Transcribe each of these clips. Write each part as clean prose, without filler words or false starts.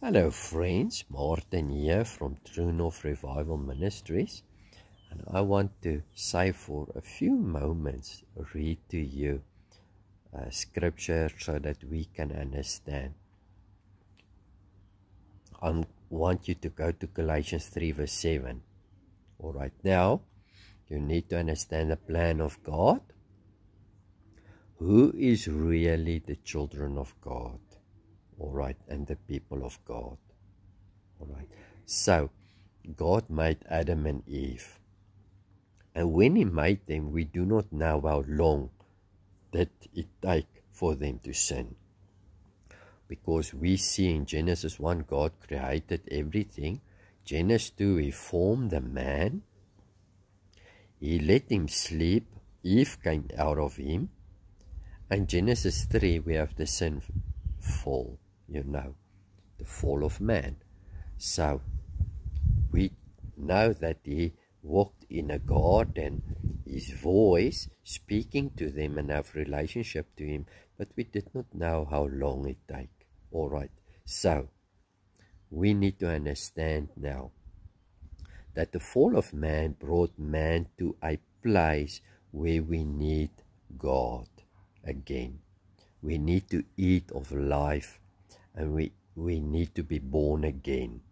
Hello friends, Martin here from True North Revival Ministries, and I want to say for a few moments, read to you scripture so that we can understand. I want you to go to Galatians 3 verse 7. Alright, now you need to understand the plan of God. Who is really the children of God? Alright, and the people of God. Alright, so God made Adam and Eve, and when He made them, we do not know how long did it take for them to sin, because we see in Genesis 1 God created everything. Genesis 2 He formed the man, He let him sleep, Eve came out of him, and Genesis 3 we have the sin fall, the fall of man. So we know that He walked in a garden, His voice speaking to them and have relationship to Him, but we did not know how long it take. Alright, so we need to understand now that the fall of man brought man to a place where we need God again. We need to eat of life, and we need to be born again.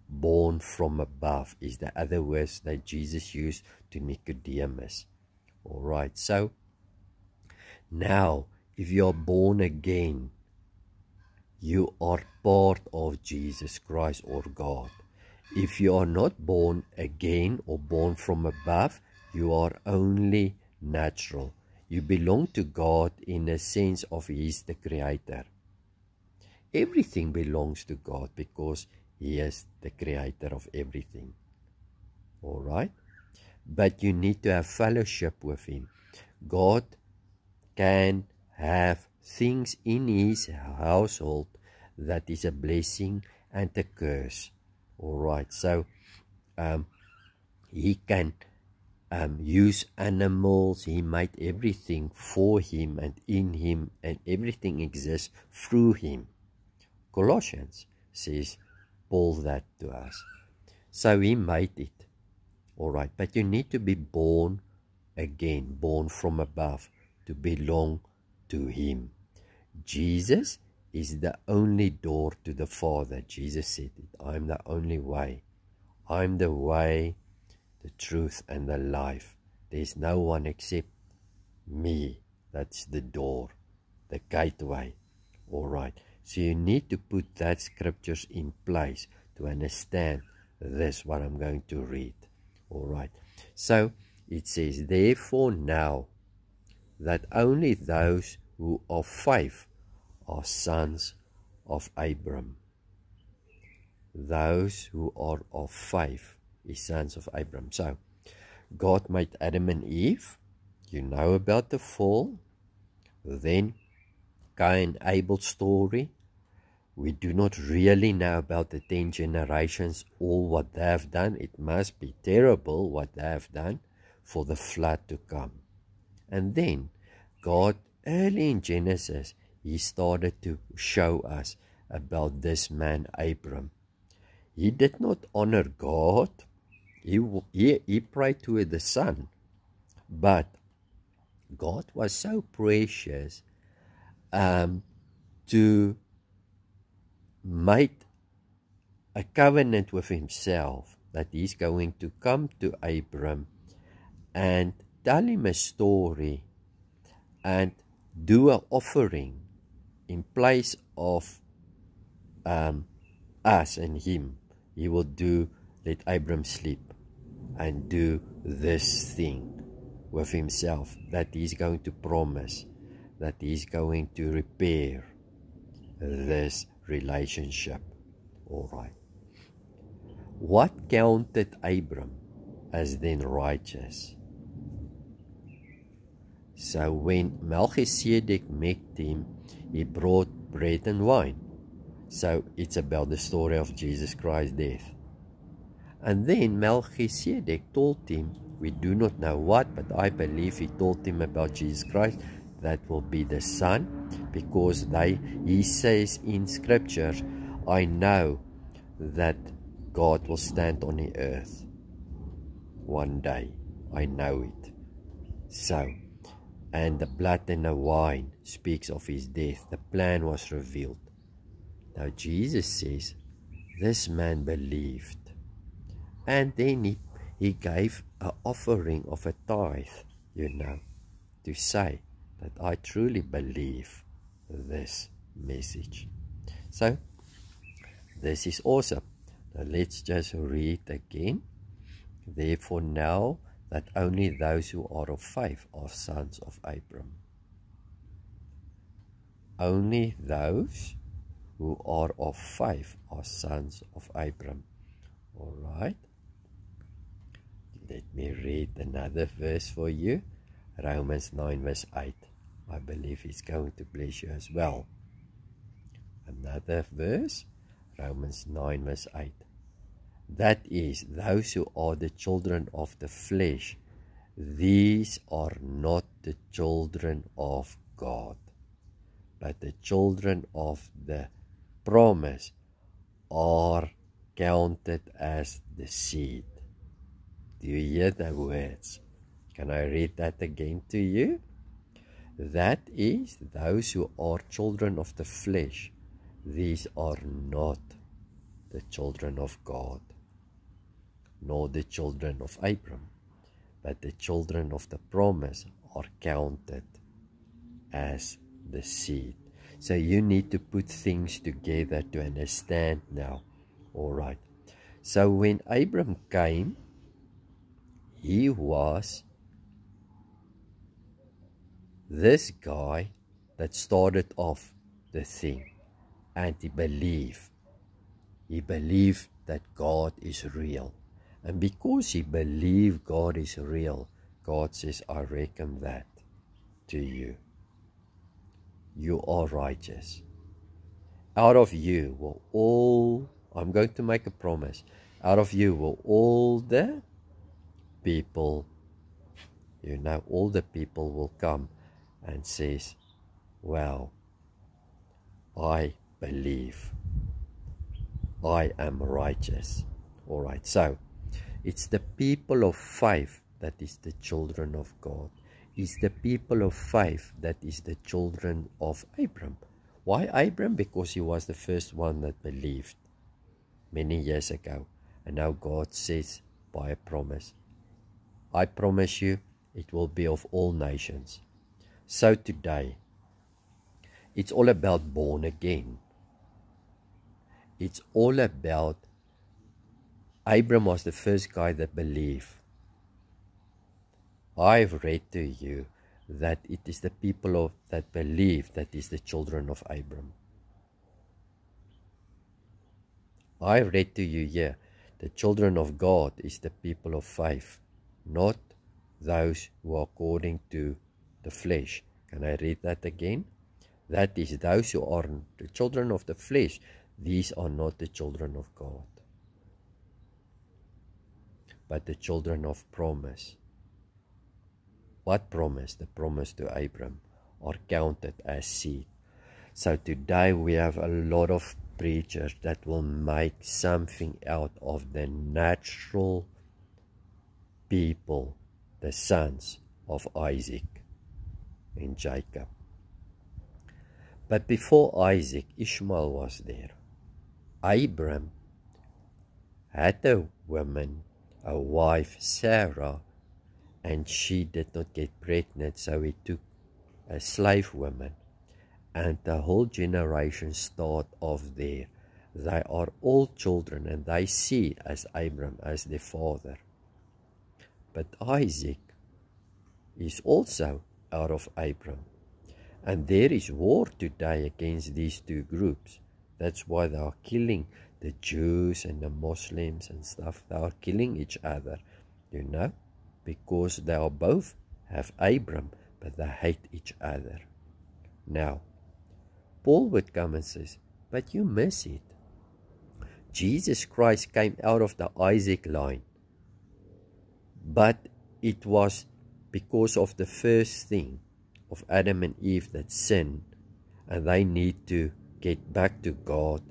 Born from above is the other words that Jesus used to Nicodemus. Alright, so now if you are born again, you are part of Jesus Christ or God. If you are not born again or born from above, you are only natural. You belong to God in the sense of He is the creator. Everything belongs to God because He is the creator of everything. Alright? But you need to have fellowship with Him. God can have things in His household that is a blessing and a curse. Alright, so He can use animals. He made everything for Him and in Him, and everything exists through Him. Colossians says Paul that to us. So He made it. Alright, but you need to be born again, born from above, to belong to Him. Jesus is the only door to the Father. Jesus said it. I'm the only way. I'm the way, the truth, and the life. There's no one except me. That's the door, the gateway. Alright, so you need to put that scriptures in place to understand this, what I'm going to read. Alright, so it says, therefore now that only those who are faith are sons of Abram. Those who are of faith is sons of Abram. So God made Adam and Eve. You know about the fall. Then Cain and Abel's story. We do not really know about the 10 generations or what they have done. It must be terrible what they have done for the flood to come. And then God, early in Genesis, He started to show us about this man Abram. He did not honor God. He prayed to the son. But God was so precious to make a covenant with Himself that He's going to come to Abram and tell him a story and do an offering in place of us and him. He will let Abram sleep and do this thing with himself that He's going to promise, that He's going to repair this relationship. Alright. What counted Abram as then righteous? So when Melchizedek met him, he brought bread and wine. So it's about the story of Jesus Christ's death. And then Melchizedek told him, we do not know what, but I believe he told him about Jesus Christ, that will be the Son, because he says in Scripture, I know that God will stand on the earth one day. I know it. So, and the blood and the wine speaks of his death. The plan was revealed. Now Jesus says, this man believed. And then he gave an offering of a tithe, to say that I truly believe this message. So, this is awesome. Now let's just read again. Therefore now that only those who are of faith are sons of Abram. Only those who are of faith are sons of Abram. All right. Let me read another verse for you. Romans 9 verse 8. I believe it's going to bless you as well. Another verse. Romans 9 verse 8. That is, those who are the children of the flesh, these are not the children of God, but the children of the promise are counted as the seed. Do you hear the words? Can I read that again to you? That is, those who are children of the flesh, these are not the children of God, nor the children of Abram, but the children of the promise are counted as the seed. So you need to put things together to understand now. All right. So when Abram came, he was this guy that started off the thing, and he believed. He believed that God is real. And because he believed God is real, God says, I reckon that to you. You are righteous. Out of you will all, I'm going to make a promise, out of you will all the people, all the people will come and says, well, I believe. I am righteous. All right, so it's the people of faith that is the children of God. It's the people of faith that is the children of Abram. Why Abram? Because he was the first one that believed many years ago. And now God says by a promise, I promise you it will be of all nations. So today, it's all about born again. It's all about Abram was the first guy that believed. I've read to you that it is the people that believe that is the children of Abram. I've read to you here, the children of God is the people of faith, not those who are according to the flesh. Can I read that again? That is, those who are the children of the flesh, these are not the children of God, but the children of promise. What promise? The promise to Abram are counted as seed. So today we have a lot of preachers that will make something out of the natural people, the sons of Isaac and Jacob. But before Isaac, Ishmael was there. Abram had a woman, a wife, Sarah, and she did not get pregnant, so he took a slave woman. And the whole generation start off there. They are all children, and they see as Abram as their father. But Isaac is also out of Abram. And there is war today against these two groups. That's why they are killing the Jews and the Muslims and stuff. They are killing each other, because they are both have Abram, but they hate each other. Now, Paul would come and says, but you miss it. Jesus Christ came out of the Isaac line. But it was because of the first thing of Adam and Eve that sinned, and they need to get back to God.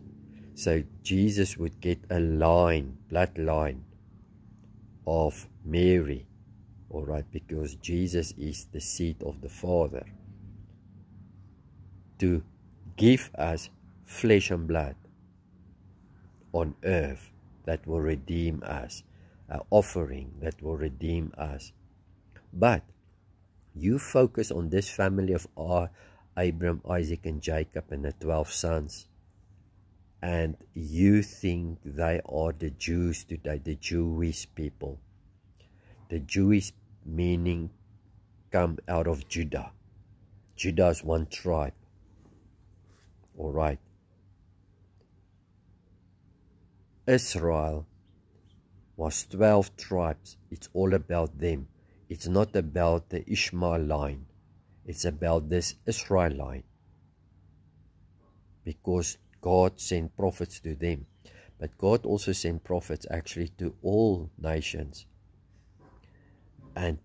So Jesus would get a bloodline of Mary, all right, because Jesus is the seed of the Father, to give us flesh and blood on earth that will redeem us, an offering that will redeem us. But you focus on this family of Abraham, Isaac, and Jacob, and the 12 sons, and you think they are the Jews today, the Jewish people. The Jewish meaning come out of Judah. Judah is one tribe. All right. Israel was 12 tribes. It's all about them. It's not about the Ishmael line. It's about this Israel line. Because God sent prophets to them. But God also sent prophets actually to all nations. And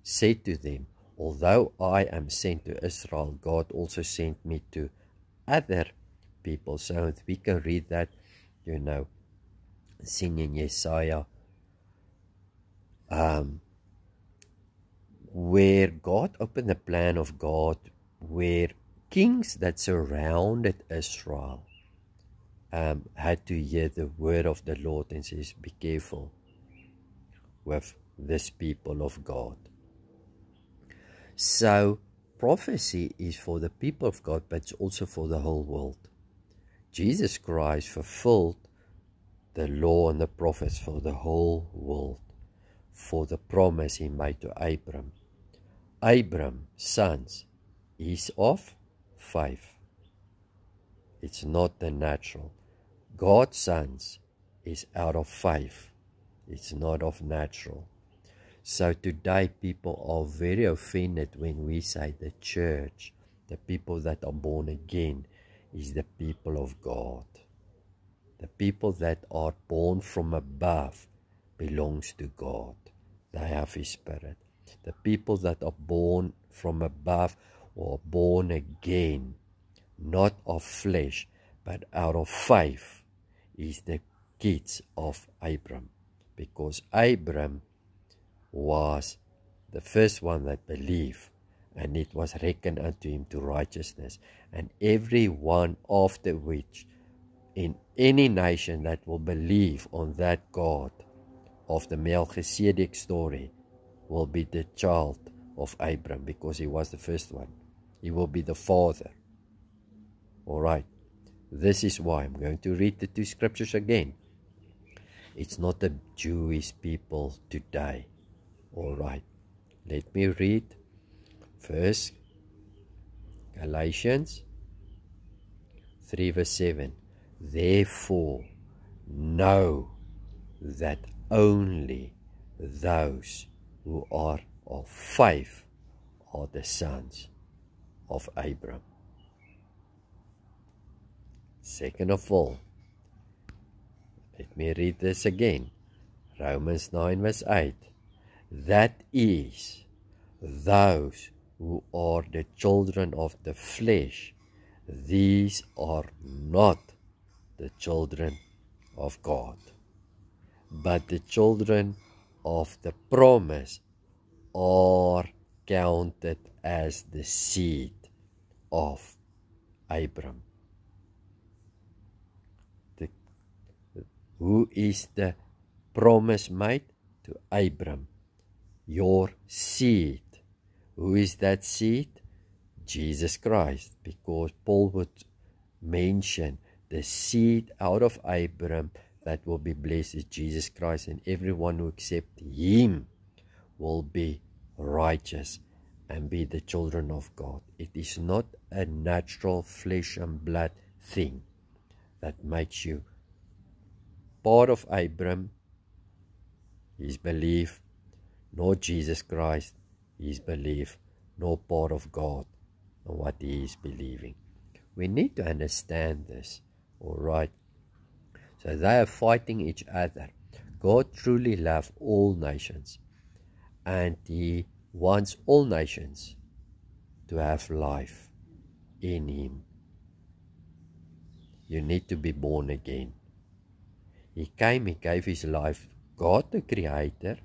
said to them, although I am sent to Israel, God also sent me to other people. So we can read that, you know, seen in Yesaya, where God opened the plan of God, where kings that surrounded Israel had to hear the word of the Lord and says, be careful with this people of God. So prophecy is for the people of God, but it's also for the whole world. Jesus Christ fulfilled the law and the prophets for the whole world, for the promise he made to Abram. Abram's sons is of faith. It's not the natural. God's sons is out of faith. It's not of natural. So today people are very offended when we say the church, the people that are born again, is the people of God. The people that are born from above belongs to God. They have His Spirit. The people that are born from above or born again, not of flesh, but out of faith, is the kids of Abram. Because Abram was the first one that believed, and it was reckoned unto him to righteousness. And every one after which, in any nation that will believe on that God of the Melchizedek story, will be the child of Abram, because he was the first one. He will be the father. All right. This is why I'm going to read the two scriptures again. It's not the Jewish people today. All right. Let me read first Galatians 3 verse 7. Therefore, know that only those who are of faith are the sons of Abram. Second of all, let me read this again. Romans 9 verse 8. That is, those who are the children of the flesh, these are not the children of God, but the children of the promise are counted as the seed of Abram. Who is the promise made? To Abram. Your seed. Who is that seed? Jesus Christ. Because Paul would mention the seed out of Abram that will be blessed is Jesus Christ, and everyone who accepts him will be righteous and be the children of God. It is not a natural flesh and blood thing that makes you part of Abram, his belief, nor Jesus Christ, his belief, nor part of God and what he is believing. We need to understand this, all right? So they are fighting each other. God truly loves all nations, and he wants all nations to have life in him. You need to be born again. He came, he gave his life. God the Creator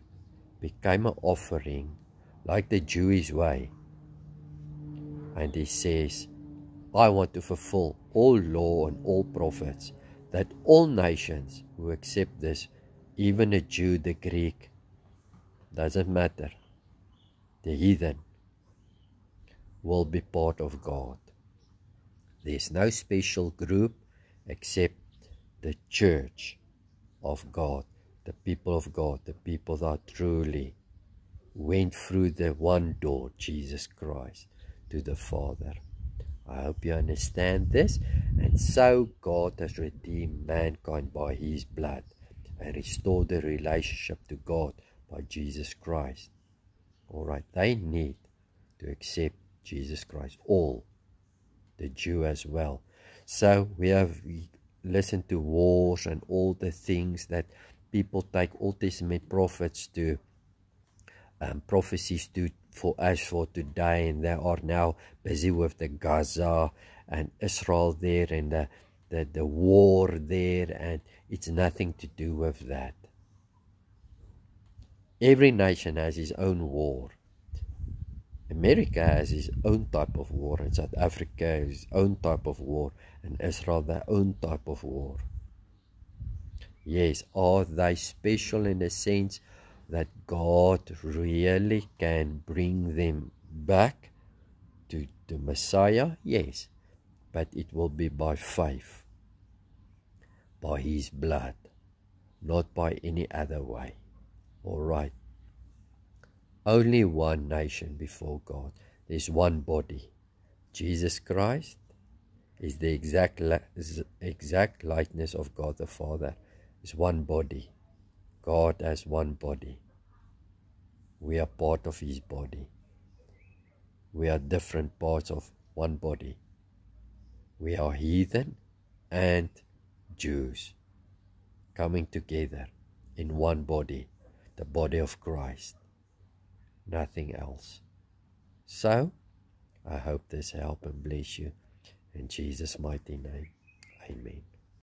became an offering like the Jewish way. And he says, I want to fulfill all law and all prophets, that all nations who accept this, even a Jew, the Greek, doesn't matter, the heathen, will be part of God. There's no special group except the church of God, the people of God, the people that truly went through the one door, Jesus Christ, to the Father. I hope you understand this. And so God has redeemed mankind by his blood and restored the relationship to God by Jesus Christ. Alright, they need to accept Jesus Christ, all, the Jew as well. So we have listened to wars and all the things that people take Old Testament prophets to prophecies for us for today, and they are now busy with the Gaza and Israel there and the war there, and it's nothing to do with that. Every nation has its own war. America has its own type of war, and South Africa has its own type of war, and Israel their own type of war. Yes, are they special in the sense that God really can bring them back to the Messiah? Yes, but it will be by faith, by his blood, not by any other way. Alright, only one nation before God. There's one body. Jesus Christ is the exact likeness of God the Father. It's one body. God has one body. We are part of his body. We are different parts of one body. We are heathen and Jews coming together in one body, the body of Christ, nothing else. So, I hope this helped and bless you. In Jesus' mighty name, amen.